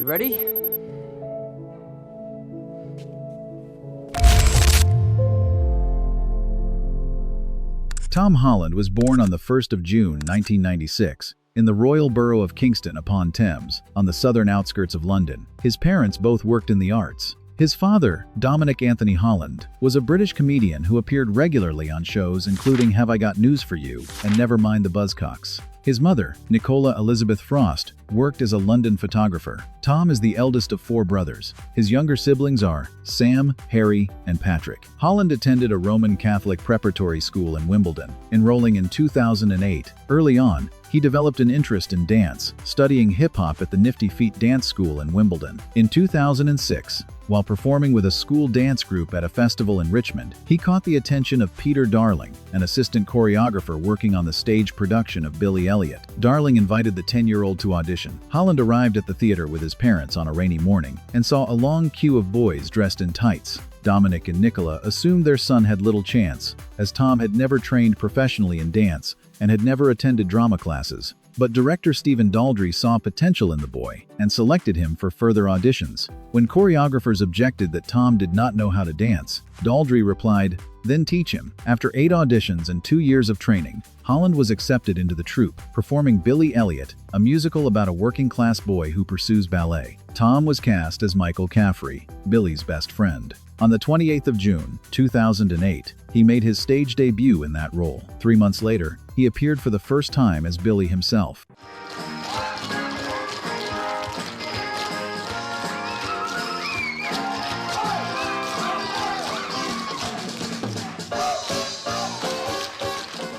We ready? Tom Holland was born on the 1st of June, 1996, in the Royal Borough of Kingston upon Thames, on the southern outskirts of London. His parents both worked in the arts. His father, Dominic Anthony Holland, was a British comedian who appeared regularly on shows including Have I Got News for You and Never Mind the Buzzcocks. His mother, Nicola Elizabeth Frost, worked as a London photographer. Tom is the eldest of 4 brothers. His younger siblings are Sam, Harry, and Patrick. Holland attended a Roman Catholic preparatory school in Wimbledon, enrolling in 2008. Early on, he developed an interest in dance, studying hip-hop at the Nifty Feet Dance School in Wimbledon. In 2006, while performing with a school dance group at a festival in Richmond, he caught the attention of Peter Darling, an assistant choreographer working on the stage production of Billy Elliot. Darling invited the 10-year-old to audition. Holland arrived at the theater with his parents on a rainy morning and saw a long queue of boys dressed in tights. Dominic and Nicola assumed their son had little chance, as Tom had never trained professionally in dance and had never attended drama classes. But director Stephen Daldry saw potential in the boy and selected him for further auditions. When choreographers objected that Tom did not know how to dance, Daldry replied, "Then teach him." After 8 auditions and 2 years of training, Holland was accepted into the troupe, performing Billy Elliot, a musical about a working-class boy who pursues ballet. Tom was cast as Michael Caffrey, Billy's best friend. On the 28th of June, 2008, he made his stage debut in that role. 3 months later, he appeared for the first time as Billy himself.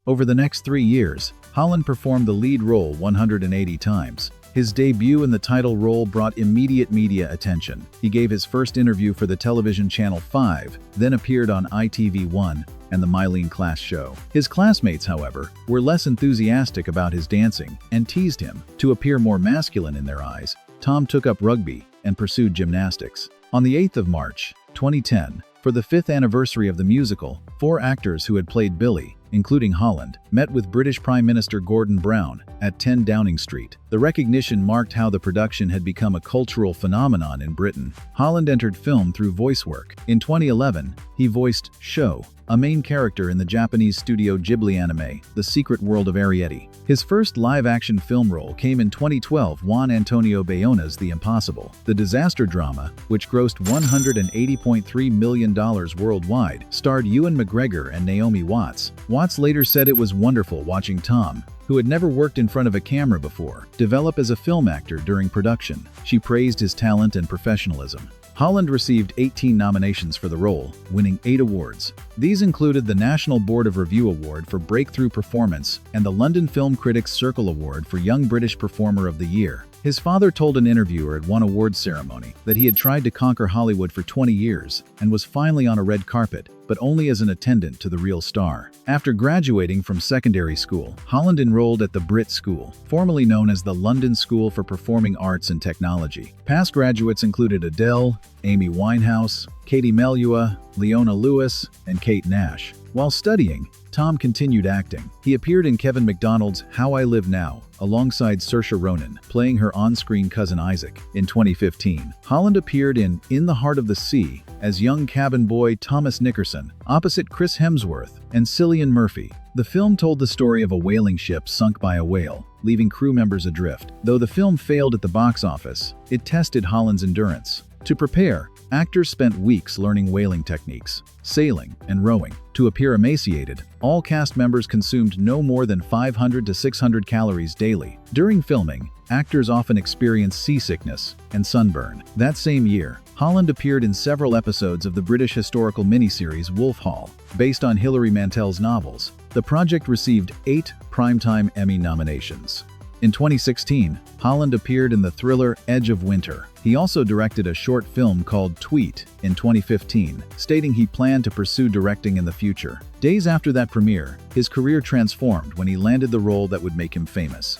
Over the next 3 years, Holland performed the lead role 180 times. His debut in the title role brought immediate media attention. He gave his first interview for the television channel 5, then appeared on ITV1 and the Mylene Class show. His classmates, however, were less enthusiastic about his dancing and teased him. To appear more masculine in their eyes, Tom took up rugby and pursued gymnastics. On the 8th of March, 2010, for the 5th anniversary of the musical, 4 actors who had played Billy, including Holland, met with British Prime Minister Gordon Brown at 10 Downing Street. The recognition marked how the production had become a cultural phenomenon in Britain. Holland entered film through voice work. In 2011, he voiced Sho, a main character in the Japanese Studio Ghibli anime, The Secret World of Arrietty. His first live-action film role came in 2012 Juan Antonio Bayóna's The Impossible. The disaster drama, which grossed $180.3 million worldwide, starred Ewan McGregor and Naomi Watts. Watts later said it was wonderful watching Tom, who had never worked in front of a camera before, develop as a film actor during production. She praised his talent and professionalism. Holland received 18 nominations for the role, winning 8 awards. These included the National Board of Review Award for Breakthrough Performance and the London Film Critics Circle Award for Young British Performer of the Year. His father told an interviewer at one awards ceremony that he had tried to conquer Hollywood for 20 years and was finally on a red carpet, but only as an attendant to the real star. After graduating from secondary school, Holland enrolled at the BRIT School, formerly known as the London School for Performing Arts and Technology. Past graduates included Adele, Amy Winehouse, Katie Melua, Leona Lewis, and Kate Nash. While studying, Tom continued acting. He appeared in Kevin McDonald's How I Live Now, alongside Saoirse Ronan, playing her on-screen cousin Isaac. In 2015, Holland appeared in the Heart of the Sea as young cabin boy Thomas Nickerson, opposite Chris Hemsworth and Cillian Murphy. The film told the story of a whaling ship sunk by a whale, leaving crew members adrift. Though the film failed at the box office, it tested Holland's endurance. To prepare, actors spent weeks learning whaling techniques, sailing, and rowing. To appear emaciated, all cast members consumed no more than 500 to 600 calories daily. During filming, actors often experienced seasickness and sunburn. That same year, Holland appeared in several episodes of the British historical miniseries Wolf Hall, based on Hilary Mantel's novels. The project received 8 Primetime Emmy nominations. In 2016, Holland appeared in the thriller Edge of Winter. He also directed a short film called Tweet in 2015, stating he planned to pursue directing in the future. Days after that premiere, his career transformed when he landed the role that would make him famous.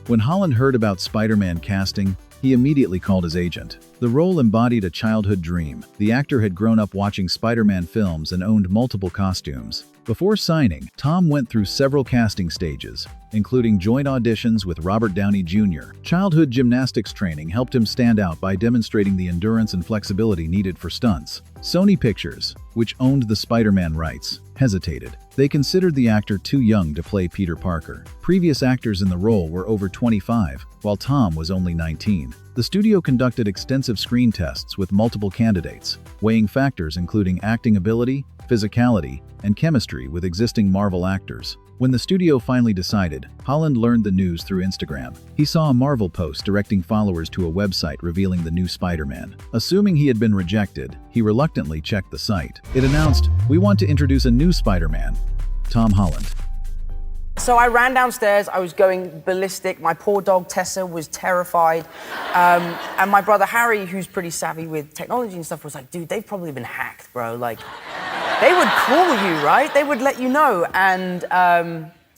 When Holland heard about Spider-Man casting, he immediately called his agent. The role embodied a childhood dream. The actor had grown up watching Spider-Man films and owned multiple costumes. Before signing, Tom went through several casting stages, including joint auditions with Robert Downey Jr. Childhood gymnastics training helped him stand out by demonstrating the endurance and flexibility needed for stunts. Sony Pictures, which owned the Spider-Man rights, hesitated. They considered the actor too young to play Peter Parker. Previous actors in the role were over 25, while Tom was only 19. The studio conducted extensive screen tests with multiple candidates, weighing factors including acting ability, physicality, and chemistry with existing Marvel actors. When the studio finally decided, Holland learned the news through Instagram. He saw a Marvel post directing followers to a website revealing the new Spider-Man. Assuming he had been rejected, he reluctantly checked the site. It announced, "We want to introduce a new Spider-Man, Tom Holland." So I ran downstairs, I was going ballistic, my poor dog Tessa was terrified, and my brother Harry, who's pretty savvy with technology and stuff, was like, dude, they've probably been hacked, bro, like, they would call you, right? They would let you know, and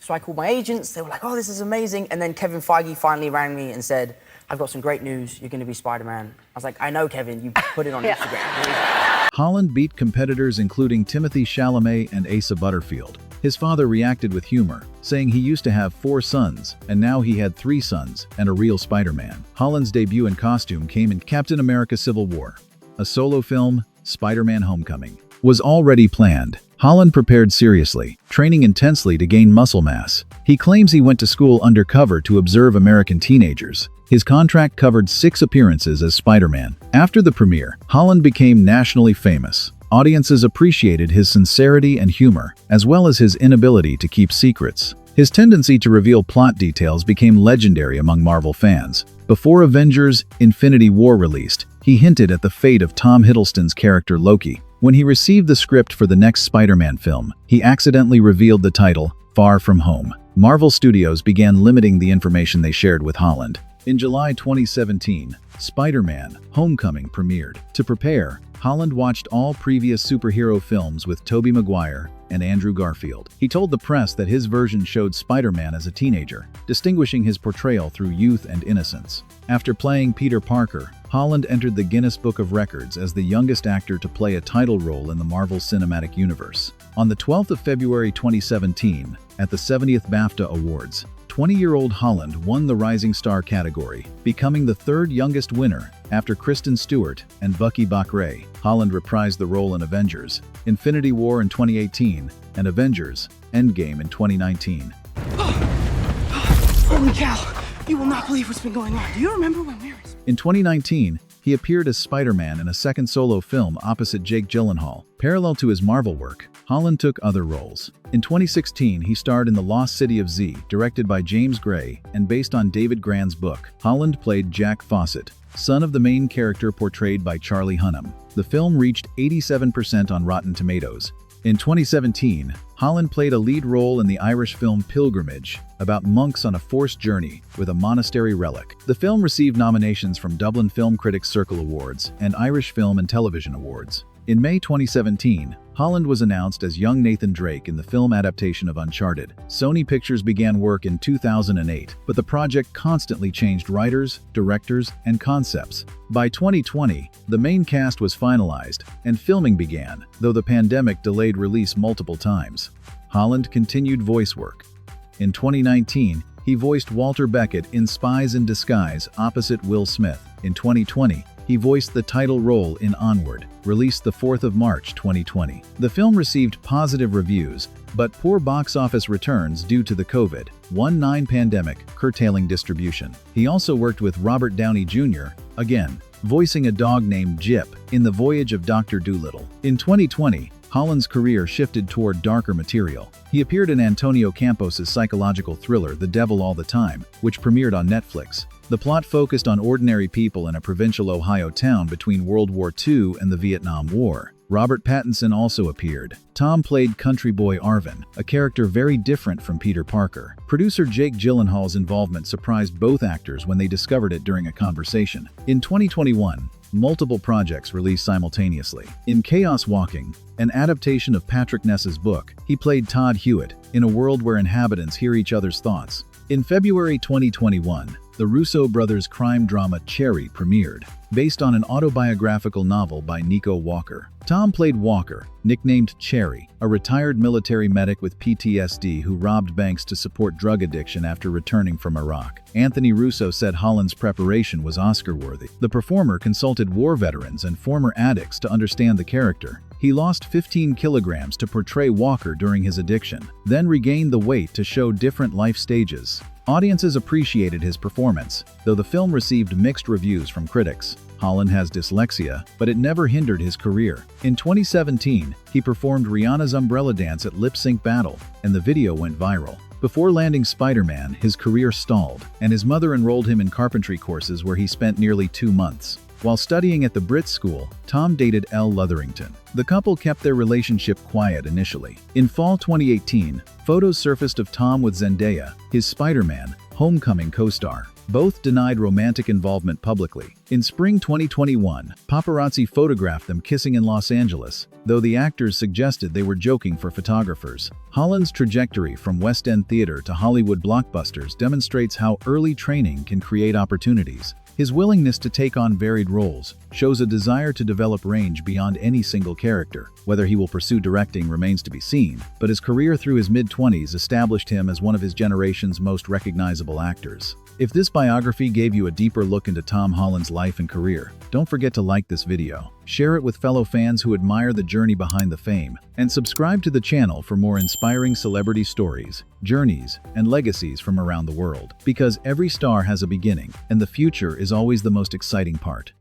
so I called my agents, they were like, oh, this is amazing, and then Kevin Feige finally rang me and said, I've got some great news, you're gonna be Spider-Man. I was like, I know, Kevin, you put it on Instagram. Holland beat competitors including Timothée Chalamet and Asa Butterfield. His father reacted with humor, saying he used to have 4 sons, and now he had 3 sons, and a real Spider-Man. Holland's debut in costume came in Captain America: Civil War. A solo film, Spider-Man: Homecoming, was already planned. Holland prepared seriously, training intensely to gain muscle mass. He claims he went to school undercover to observe American teenagers. His contract covered 6 appearances as Spider-Man. After the premiere, Holland became nationally famous. Audiences appreciated his sincerity and humor, as well as his inability to keep secrets. His tendency to reveal plot details became legendary among Marvel fans. Before Avengers: Infinity War released, he hinted at the fate of Tom Hiddleston's character Loki. When he received the script for the next Spider-Man film, he accidentally revealed the title, Far From Home. Marvel Studios began limiting the information they shared with Holland. In July 2017, Spider-Man: Homecoming premiered. To prepare, Holland watched all previous superhero films with Tobey Maguire and Andrew Garfield. He told the press that his version showed Spider-Man as a teenager, distinguishing his portrayal through youth and innocence. After playing Peter Parker, Holland entered the Guinness Book of Records as the youngest actor to play a title role in the Marvel Cinematic Universe. On the 12th of February 2017, at the 70th BAFTA Awards, 20-year-old Holland won the Rising Star category, becoming the 3rd youngest winner after Kristen Stewart and Bucky Bakray. Holland reprised the role in Avengers: Infinity War in 2018 and Avengers: Endgame in 2019. Holy cow! You will not believe what's been going on. Do you remember when we were... In 2019, he appeared as Spider-Man in a second solo film opposite Jake Gyllenhaal. Parallel to his Marvel work, Holland took other roles. In 2016, he starred in The Lost City of Z, directed by James Gray and based on David Grann's book. Holland played Jack Fawcett, son of the main character portrayed by Charlie Hunnam. The film reached 87% on Rotten Tomatoes. In 2017, Holland played a lead role in the Irish film Pilgrimage, about monks on a forced journey with a monastery relic. The film received nominations from Dublin Film Critics Circle Awards and Irish Film and Television Awards. In May 2017, Holland was announced as young Nathan Drake in the film adaptation of Uncharted. Sony Pictures began work in 2008, but the project constantly changed writers, directors, and concepts. By 2020, the main cast was finalized, and filming began, though the pandemic delayed release multiple times. Holland continued voice work. In 2019, he voiced Walter Beckett in Spies in Disguise opposite Will Smith. In 2020, he voiced the title role in Onward, released the 4th of March 2020. The film received positive reviews, but poor box office returns due to the COVID-19 pandemic curtailing distribution. He also worked with Robert Downey Jr., again, voicing a dog named Jip in The Voyage of Dr. Dolittle. In 2020, Holland's career shifted toward darker material. He appeared in Antonio Campos's psychological thriller The Devil All the Time, which premiered on Netflix. The plot focused on ordinary people in a provincial Ohio town between World War II and the Vietnam War. Robert Pattinson also appeared. Tom played country boy Arvin, a character very different from Peter Parker. Producer Jake Gyllenhaal's involvement surprised both actors when they discovered it during a conversation. In 2021, multiple projects released simultaneously. In Chaos Walking, an adaptation of Patrick Ness's book, he played Todd Hewitt in a world where inhabitants hear each other's thoughts. In February 2021, the Russo brothers' crime drama Cherry premiered, based on an autobiographical novel by Nico Walker. Tom played Walker, nicknamed Cherry, a retired military medic with PTSD who robbed banks to support drug addiction after returning from Iraq. Anthony Russo said Holland's preparation was Oscar-worthy. The performer consulted war veterans and former addicts to understand the character. He lost 15 kilograms to portray Walker during his addiction, then regained the weight to show different life stages. Audiences appreciated his performance, though the film received mixed reviews from critics. Holland has dyslexia, but it never hindered his career. In 2017, he performed Rihanna's Umbrella Dance at Lip Sync Battle, and the video went viral. Before landing Spider-Man, his career stalled, and his mother enrolled him in carpentry courses where he spent nearly 2 months. While studying at the BRIT school, Tom dated Elle Lutherington. The couple kept their relationship quiet initially. In fall 2018, photos surfaced of Tom with Zendaya, his Spider-Man Homecoming co-star. Both denied romantic involvement publicly. In spring 2021, paparazzi photographed them kissing in Los Angeles, though the actors suggested they were joking for photographers. Holland's trajectory from West End theater to Hollywood blockbusters demonstrates how early training can create opportunities. His willingness to take on varied roles shows a desire to develop range beyond any single character. Whether he will pursue directing remains to be seen, but his career through his mid-20s established him as one of his generation's most recognizable actors. If this biography gave you a deeper look into Tom Holland's life and career, don't forget to like this video, share it with fellow fans who admire the journey behind the fame, and subscribe to the channel for more inspiring celebrity stories, journeys, and legacies from around the world. Because every star has a beginning, and the future is always the most exciting part.